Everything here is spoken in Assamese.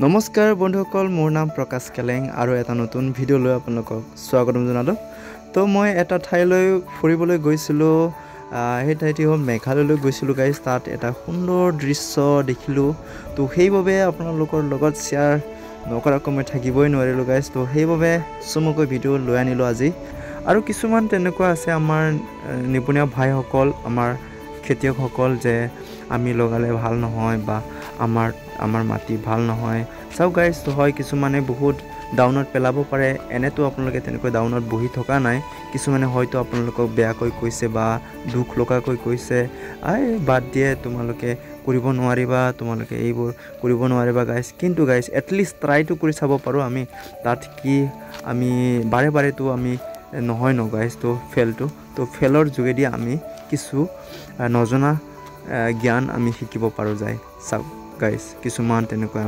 নমস্কাৰ বন্ধুসকল, মোৰ নাম প্ৰকাশ কেলেং আৰু এটা নতুন ভিডিঅ' লৈ আপোনালোকক স্বাগতম জনালোঁ। তো মই এটা ঠাইলৈ ফুৰিবলৈ গৈছিলোঁ। সেই ঠাইটি হ'ল মেঘালয়লৈ গৈছিলোঁ গাইজ। তাত এটা সুন্দৰ দৃশ্য দেখিলোঁ। তো সেইবাবে আপোনালোকৰ লগত শ্বেয়াৰ নকৰাকৈ মই থাকিবই নোৱাৰিলোঁ গাইজ। তো সেইবাবে চমুকৈ ভিডিঅ' লৈ আনিলোঁ আজি। আৰু কিছুমান তেনেকুৱা আছে আমাৰ নিপুণীয়া ভাইসকল, আমাৰ খেতিয়কসকল, যে আমি লগালে ভাল নহয় বা আমাৰ মাটি ভাল নহয়। চাওক গাইজ, হয় কিছুমানে বহুত ডাউনত পেলাব পাৰে। এনেতো আপোনালোকে তেনেকৈ ডাউনত বহি থকা নাই। কিছুমানে হয়তো আপোনালোকক বেয়াকৈ কৈছে বা দুখ লগাকৈ কৈছে, বাদ দিয়ে, তোমালোকে কৰিব নোৱাৰিবা, তোমালোকে এইবোৰ কৰিব নোৱাৰিবা গাইজ। কিন্তু গাইজ এটলিষ্ট ট্ৰাইটো কৰি চাব পাৰোঁ আমি। তাত কি আমি বাৰে বাৰেতো আমি নহয় ন গাইজ। তো ফেলৰ যোগেদি আমি কিছু নজনা জ্ঞান আমি শিকিব পাৰোঁ যায়। চাওক গাইজ, কিছুমান তেনেকুৱা